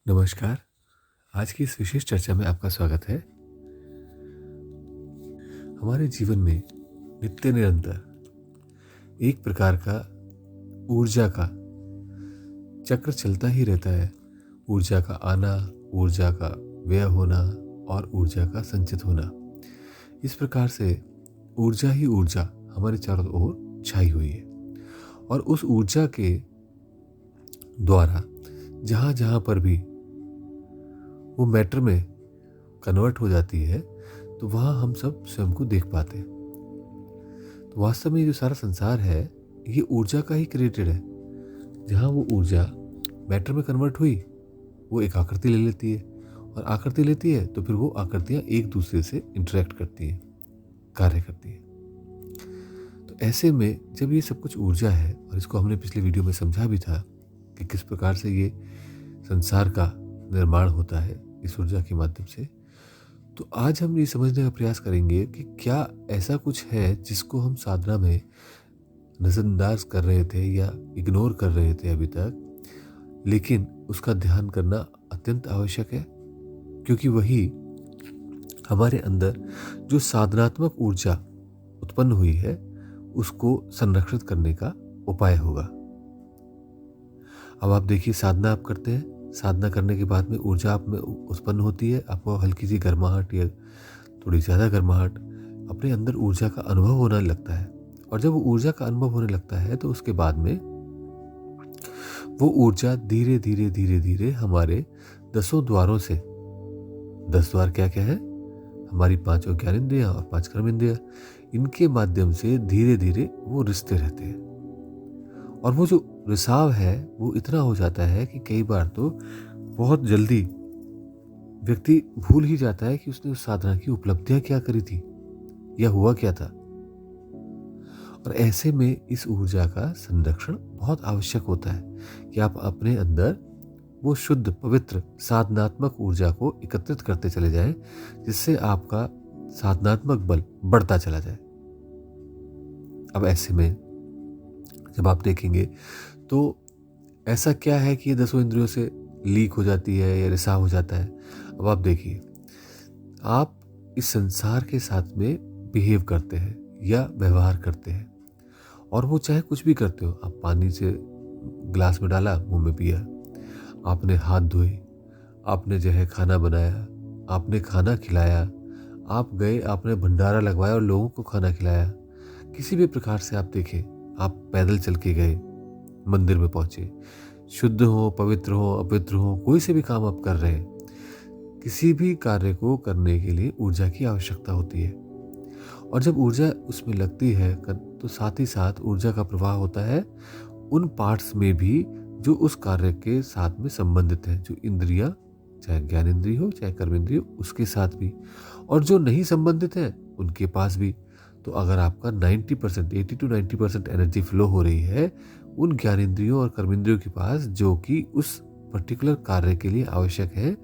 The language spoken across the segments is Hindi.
नमस्कार। आज की इस विशेष चर्चा में आपका स्वागत है। हमारे जीवन में नित्य निरंतर एक प्रकार का ऊर्जा का चक्र चलता ही रहता है। ऊर्जा का आना, ऊर्जा का व्यय होना और ऊर्जा का संचित होना। इस प्रकार से ऊर्जा ही ऊर्जा हमारे चारों ओर छाई हुई है और उस ऊर्जा के द्वारा जहाँ जहाँ पर भी वो मैटर में कन्वर्ट हो जाती है तो वहाँ हम सब स्वयं को देख पाते हैं। तो वास्तव में ये जो सारा संसार है ये ऊर्जा का ही क्रिएटेड है। जहाँ वो ऊर्जा मैटर में कन्वर्ट हुई वो एक आकृति ले लेती है और आकृति लेती है तो फिर वो आकृतियाँ एक दूसरे से इंटरेक्ट करती हैं, कार्य करती हैं। तो ऐसे में जब ये सब कुछ ऊर्जा है और इसको हमने पिछले वीडियो में समझा भी था कि किस प्रकार से ये संसार का निर्माण होता है इस ऊर्जा के माध्यम से, तो आज हम ये समझने का प्रयास करेंगे कि क्या ऐसा कुछ है जिसको हम साधना में नज़रअंदाज कर रहे थे या इग्नोर कर रहे थे अभी तक, लेकिन उसका ध्यान करना अत्यंत आवश्यक है, क्योंकि वही हमारे अंदर जो साधनात्मक ऊर्जा उत्पन्न हुई है उसको संरक्षित करने का उपाय होगा। अब आप देखिए, साधना आप करते हैं, साधना करने के बाद में ऊर्जा आप में उत्पन्न होती है, आपको हल्की सी गर्माहट या थोड़ी ज़्यादा गर्माहट अपने अंदर ऊर्जा का अनुभव होने लगता है। और जब वो ऊर्जा का अनुभव होने लगता है तो उसके बाद में वो ऊर्जा धीरे धीरे धीरे धीरे हमारे 10 द्वारों से, 10 द्वार क्या क्या है, हमारी 5 ज्ञानेंद्रियाँ और 5 कर्मेंद्रियाँ, इनके माध्यम से धीरे धीरे वो रिश्ते रहते हैं। और वो जो रिसाव है वो इतना हो जाता है कि कई बार तो बहुत जल्दी व्यक्ति भूल ही जाता है कि उसने उस साधना की उपलब्धियां क्या करी थी या हुआ क्या था। और ऐसे में इस ऊर्जा का संरक्षण बहुत आवश्यक होता है कि आप अपने अंदर वो शुद्ध पवित्र साधनात्मक ऊर्जा को एकत्रित करते चले जाएं, जिससे आपका साधनात्मक बल बढ़ता चला जाए। अब ऐसे में जब आप देखेंगे तो ऐसा क्या है कि ये 10 इंद्रियों से लीक हो जाती है या रिसाव हो जाता है। अब आप देखिए, आप इस संसार के साथ में बिहेव करते हैं या व्यवहार करते हैं, और वो चाहे कुछ भी करते हो। आप पानी से ग्लास में डाला, मुंह में पिया, आपने हाथ धोए, आपने जो है खाना बनाया, आपने खाना खिलाया, आप गए, आपने भंडारा लगवाया और लोगों को खाना खिलाया। किसी भी प्रकार से आप देखें, आप पैदल चल के गए, मंदिर में पहुंचे, शुद्ध हो, पवित्र हो, अपवित्र हो, कोई से भी काम आप कर रहे हैं, किसी भी कार्य को करने के लिए ऊर्जा की आवश्यकता होती है। और जब ऊर्जा उसमें लगती है तो साथ ही साथ ऊर्जा का प्रवाह होता है उन पार्ट्स में भी जो उस कार्य के साथ में संबंधित हैं, जो इंद्रियां, चाहे ज्ञानेंद्रिय हो चाहे कर्मेंद्रिय हो, उसके साथ भी, और जो नहीं संबंधित है उनके पास भी। तो अगर आपका 90%, 80 to 90% एनर्जी फ्लो हो रही है उन ज्ञानेंद्रियों और कर्मेंद्रियों के पास जो कि उस पर्टिकुलर कार्य के लिए आवश्यक है,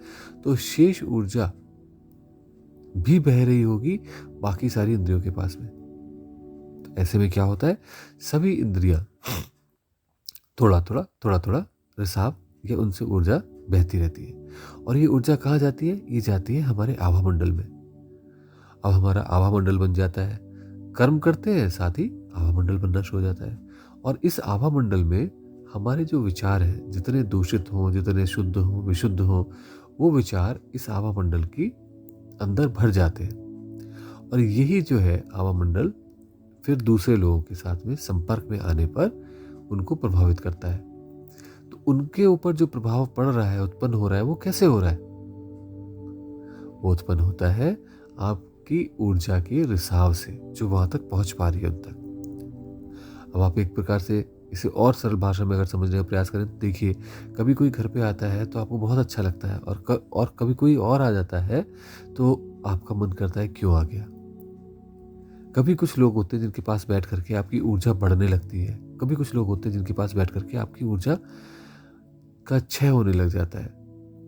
तो शेष ऊर्जा भी बह रही होगी बाकी सारी इंद्रियों के पास में। तो ऐसे में क्या होता है, सभी इंद्रियां थोड़ा थोड़ा रिसाव या उनसे ऊर्जा बहती रहती है। और ये ऊर्जा कहाँ जाती है, ये जाती है हमारे आभा मंडल में। अब हमारा आभा मंडल बन जाता है, कर्म करते हैं साथ ही आभा मंडल बनना शुरू हो जाता है। और इस आभा मंडल में हमारे जो विचार हैं, जितने दूषित हों, जितने शुद्ध हों, विशुद्ध हों, वो विचार इस आभा मंडल की अंदर भर जाते हैं। और यही जो है आभा मंडल फिर दूसरे लोगों के साथ में संपर्क में आने पर उनको प्रभावित करता है। तो उनके ऊपर जो प्रभाव पड़ रहा है, उत्पन्न हो रहा है, वो कैसे हो रहा है, वो उत्पन्न होता है आपकी ऊर्जा के रिसाव से, जो वहां तक पहुंच पा रही है उन तक। अब आप एक प्रकार से इसे और सरल भाषा में अगर समझने का प्रयास करें तो देखिए, कभी कोई घर पे आता है तो आपको बहुत अच्छा लगता है, और कभी कोई और आ जाता है तो आपका मन करता है क्यों आ गया। कभी कुछ लोग होते हैं जिनके पास बैठ करके आपकी ऊर्जा बढ़ने लगती है, कभी कुछ लोग होते हैं जिनके पास बैठ करके आपकी ऊर्जा का क्षय होने लग जाता है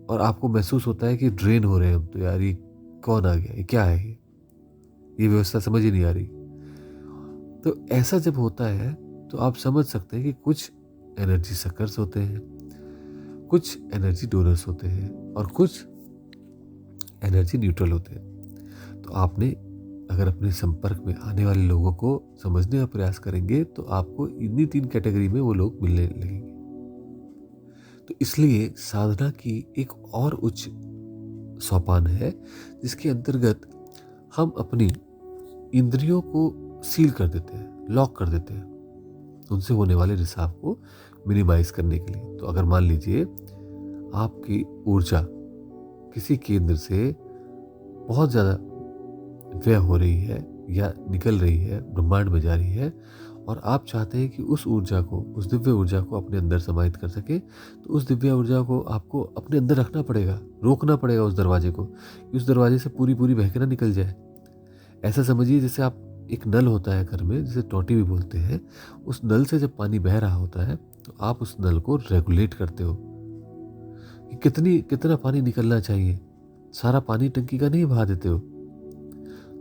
और आपको महसूस होता है कि ड्रेन हो रहे हैं हम तो। यार ये कौन आ गया, ये क्या है, ये व्यवस्था समझ ही नहीं आ रही। तो ऐसा जब होता है तो आप समझ सकते हैं कि कुछ एनर्जी सकर्स होते हैं, कुछ एनर्जी डोनर्स होते हैं और कुछ एनर्जी न्यूट्रल होते हैं। तो आपने अगर अपने संपर्क में आने वाले लोगों को समझने का प्रयास करेंगे तो आपको इन्हीं 3 कैटेगरी में वो लोग मिलने लगेंगे। तो इसलिए साधना की एक और उच्च सोपान है जिसके अंतर्गत हम अपनी इंद्रियों को सील कर देते हैं, लॉक कर देते हैं, उनसे होने वाले रिसाव को मिनिमाइज करने के लिए। तो अगर मान लीजिए आपकी ऊर्जा किसी केंद्र से बहुत ज़्यादा व्यय हो रही है या निकल रही है, ब्रह्मांड में जा रही है, और आप चाहते हैं कि उस ऊर्जा को, उस दिव्य ऊर्जा को अपने अंदर समाहित कर सके, तो उस दिव्य ऊर्जा को आपको अपने अंदर रखना पड़ेगा, रोकना पड़ेगा उस दरवाजे को, कि उस दरवाजे से पूरी पूरी बह के ना निकल जाए। ऐसा समझिए जैसे आप, एक नल होता है घर में, जिसे टोटी भी बोलते हैं, उस नल से जब पानी बह रहा होता है तो आप उस नल को रेगुलेट करते हो कि कितना पानी निकलना चाहिए। सारा पानी टंकी का नहीं बहा देते हो,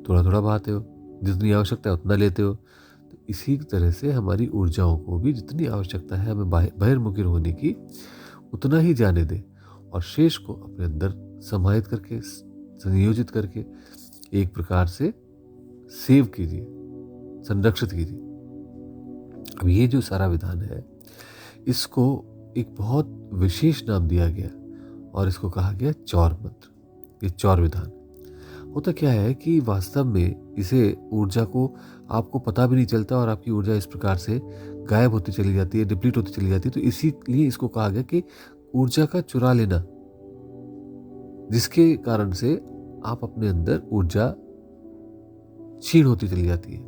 थोड़ा थोड़ा बहाते हो, जितनी आवश्यकता है उतना लेते हो। तो इसी तरह से हमारी ऊर्जाओं को भी जितनी आवश्यकता है हमें बहिर्मुखी होने की, उतना ही जाने दें, और शेष को अपने अंदर समाहित करके, संयोजित करके एक प्रकार से सेव कीजिए, संरक्षित कीजिए। अब ये जो सारा विधान है, इसको एक बहुत विशेष नाम दिया गया और इसको कहा गया चौर मंत्र। ये चौर विधान होता क्या है कि वास्तव में इसे ऊर्जा को आपको पता भी नहीं चलता और आपकी ऊर्जा इस प्रकार से गायब होती चली जाती है, डिप्लीट होती चली जाती है। तो इसीलिए इसको कहा गया कि ऊर्जा का चुरा लेना, जिसके कारण से आप अपने अंदर ऊर्जा क्षीण होती चली जाती है।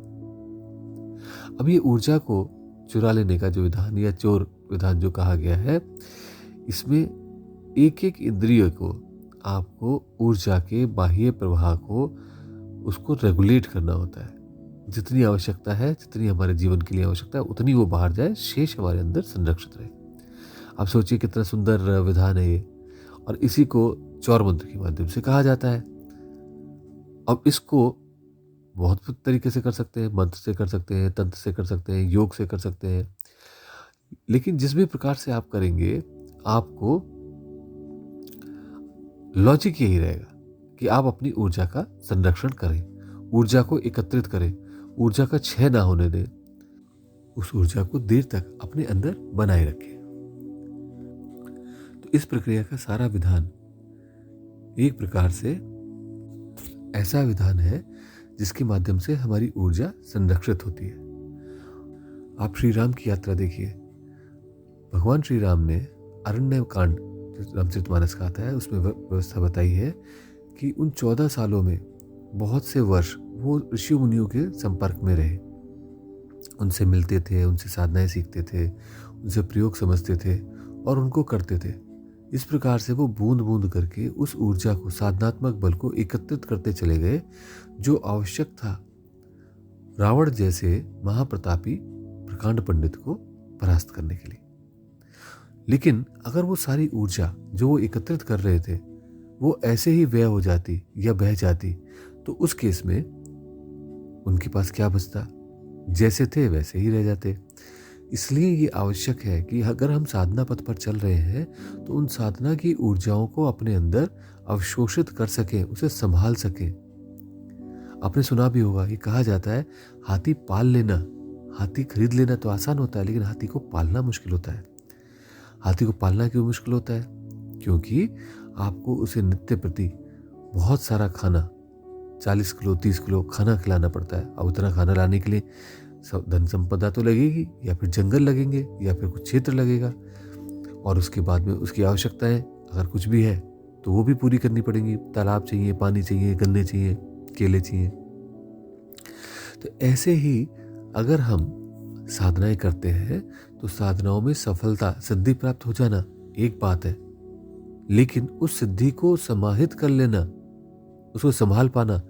अब ये ऊर्जा को चुरा लेने का जो विधान या चोर विधान जो कहा गया है, इसमें एक एक इंद्रिय को आपको ऊर्जा के बाह्य प्रवाह को, उसको रेगुलेट करना होता है। जितनी आवश्यकता है, जितनी हमारे जीवन के लिए आवश्यकता है, उतनी वो बाहर जाए, शेष हमारे अंदर संरक्षित रहे। आप सोचिए कितना सुंदर विधान है ये, और इसी को चौर मंत्र के माध्यम से कहा जाता है। अब इसको बहुत तरीके से कर सकते हैं, मंत्र से कर सकते हैं, तंत्र से कर सकते हैं, योग से कर सकते हैं, लेकिन जिस भी प्रकार से आप करेंगे, आपको लॉजिक यही रहेगा कि आप अपनी ऊर्जा का संरक्षण करें, ऊर्जा को एकत्रित करें, ऊर्जा का क्षय ना होने दें, उस ऊर्जा को देर तक अपने अंदर बनाए रखें। तो इस प्रक्रिया का सारा विधान एक प्रकार से ऐसा विधान है जिसके माध्यम से हमारी ऊर्जा संरक्षित होती है। आप श्री राम की यात्रा देखिए। भगवान श्री राम ने अरण्य कांड, रामचरितमानस का आता है, उसमें व्यवस्था बताई है कि उन 14 सालों में बहुत से वर्ष वो ऋषि मुनियों के संपर्क में रहे, उनसे मिलते थे, उनसे साधनाएं सीखते थे, उनसे प्रयोग समझते थे और उनको करते थे। इस प्रकार से वो बूंद बूंद करके उस ऊर्जा को, साधनात्मक बल को एकत्रित करते चले गए जो आवश्यक था रावण जैसे महाप्रतापी प्रकांड पंडित को परास्त करने के लिए। लेकिन अगर वो सारी ऊर्जा जो वो एकत्रित कर रहे थे वो ऐसे ही व्यय हो जाती या बह जाती, तो उस केस में उनके पास क्या बचता, जैसे थे वैसे ही रह जाते। इसलिए ये आवश्यक है कि अगर हम साधना पथ पर चल रहे हैं तो उन साधना की ऊर्जाओं को अपने अंदर अवशोषित कर सकें, उसे संभाल सकें। आपने सुना भी होगा, ये कहा जाता है हाथी पाल लेना, हाथी खरीद लेना तो आसान होता है, लेकिन हाथी को पालना मुश्किल होता है। हाथी को पालना क्यों मुश्किल होता है? क्योंकि आपको उसे नित्य प्रति बहुत सारा खाना, 40 किलो 30 किलो खाना खिलाना पड़ता है। अब उतना खाना लाने के लिए धन संपदा तो लगेगी, या फिर जंगल लगेंगे, या फिर कुछ क्षेत्र लगेगा, और उसके बाद में उसकी आवश्यकताएं अगर कुछ भी है तो वो भी पूरी करनी पड़ेंगी। तालाब चाहिए, पानी चाहिए, गन्ने चाहिए, केले चाहिए। तो ऐसे ही अगर हम साधनाएं करते हैं तो साधनाओं में सफलता, सिद्धि प्राप्त हो जाना एक बात है, लेकिन उस सिद्धि को समाहित कर लेना, उसको संभाल पाना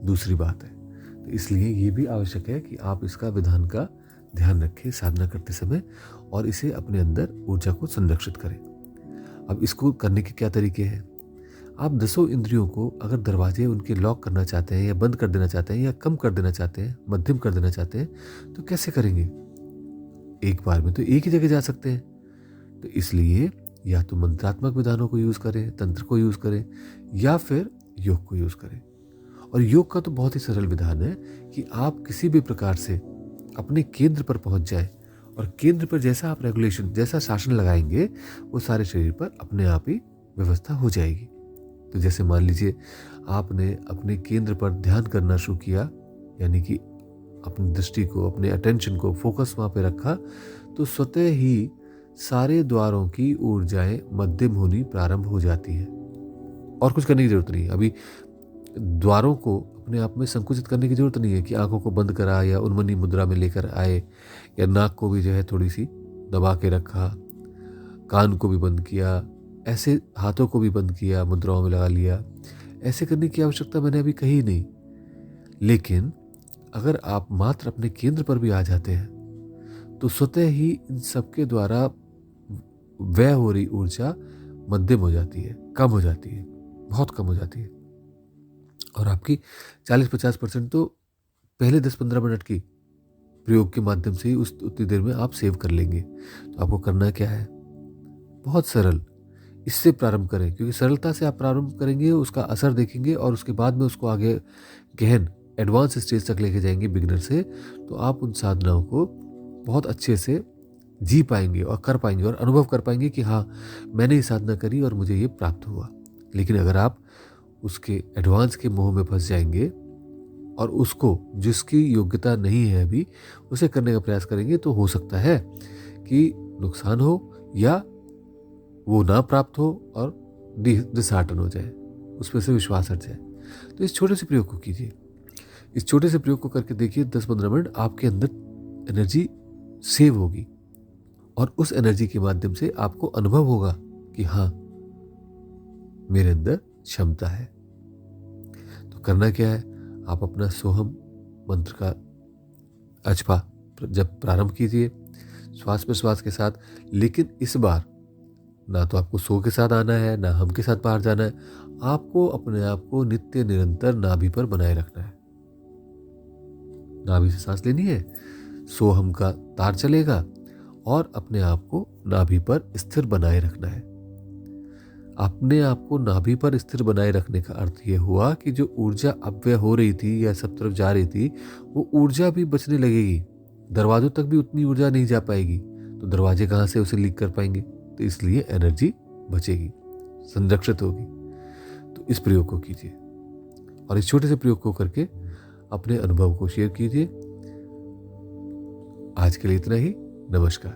दूसरी बात है। तो इसलिए ये भी आवश्यक है कि आप इसका विधान का ध्यान रखें साधना करते समय, और इसे अपने अंदर ऊर्जा को संरक्षित करें। अब इसको करने के क्या तरीके हैं? आप 10 इंद्रियों को अगर दरवाजे उनके लॉक करना चाहते हैं, या बंद कर देना चाहते हैं, या कम कर देना चाहते हैं, मध्यम कर देना चाहते हैं, तो कैसे करेंगे? एक बार में तो एक ही जगह जा सकते हैं। तो इसलिए या तो मंत्रात्मक विधानों को यूज़ करें, तंत्र को यूज़ करें, या फिर योग को यूज़ करें। और योग का तो बहुत ही सरल विधान है कि आप किसी भी प्रकार से अपने केंद्र पर पहुंच जाएं, और केंद्र पर जैसा आप रेगुलेशन, जैसा शासन लगाएंगे, वो सारे शरीर पर अपने आप ही व्यवस्था हो जाएगी। तो जैसे मान लीजिए आपने अपने केंद्र पर ध्यान करना शुरू किया, यानी कि अपनी दृष्टि को, अपने अटेंशन को, फोकस वहाँ पे रखा, तो स्वतः ही सारे द्वारों की ऊर्जाएं मध्यम होनी प्रारंभ हो जाती है। और कुछ करने की जरूरत नहीं है। अभी द्वारों को अपने आप में संकुचित करने की जरूरत नहीं है कि आंखों को बंद करा या उन्मनी मुद्रा में लेकर आए, या नाक को भी जो है थोड़ी सी दबा के रखा, कान को भी बंद किया, ऐसे हाथों को भी बंद किया, मुद्राओं में लगा लिया। ऐसे करने की आवश्यकता मैंने अभी कही नहीं। लेकिन अगर आप मात्र अपने केंद्र पर भी आ जाते हैं तो स्वतः ही इन सबके द्वारा व्यय हो रही ऊर्जा मध्यम हो जाती है, कम हो जाती है, बहुत कम हो जाती है। और आपकी 40-50% तो पहले 10-15 मिनट की प्रयोग के माध्यम से ही उतनी देर में आप सेव कर लेंगे। तो आपको करना क्या है? बहुत सरल, इससे प्रारंभ करें, क्योंकि सरलता से आप प्रारंभ करेंगे, उसका असर देखेंगे और उसके बाद में उसको आगे गहन एडवांस स्टेज तक लेके जाएंगे बिगिनर से, तो आप उन साधनाओं को बहुत अच्छे से जी पाएंगे और कर पाएंगे और अनुभव कर पाएंगे कि हाँ, मैंने ये साधना करी और मुझे ये प्राप्त हुआ। लेकिन अगर आप उसके एडवांस के मोह में फंस जाएंगे और उसको, जिसकी योग्यता नहीं है अभी, उसे करने का प्रयास करेंगे, तो हो सकता है कि नुकसान हो या वो ना प्राप्त हो और डिसहार्टन हो जाए, उसमें से विश्वास हट जाए। तो इस छोटे से प्रयोग को कीजिए। इस छोटे से प्रयोग को करके देखिए, 10-15 मिनट आपके अंदर एनर्जी सेव होगी और उस एनर्जी के माध्यम से आपको अनुभव होगा कि हाँ, मेरे अंदर क्षमता है। तो करना क्या है? आप अपना सोहम मंत्र का अजपा जब प्रारंभ कीजिए श्वास प्रश्वास के साथ, लेकिन इस बार ना तो आपको सो के साथ आना है, ना हम के साथ बाहर जाना है। आपको अपने आप को नित्य निरंतर नाभि पर बनाए रखना है। नाभि से सांस लेनी है, सोहम का तार चलेगा और अपने आप को नाभि पर स्थिर बनाए रखना है। अपने आप को नाभि पर स्थिर बनाए रखने का अर्थ यह हुआ कि जो ऊर्जा अपव्यय हो रही थी या सब तरफ जा रही थी, वो ऊर्जा भी बचने लगेगी। दरवाजों तक भी उतनी ऊर्जा नहीं जा पाएगी, तो दरवाजे कहाँ से उसे लीक कर पाएंगे? तो इसलिए एनर्जी बचेगी, संरक्षित होगी। तो इस प्रयोग को कीजिए और इस छोटे से प्रयोग को करके अपने अनुभव को शेयर कीजिए। आज के लिए इतना ही। नमस्कार।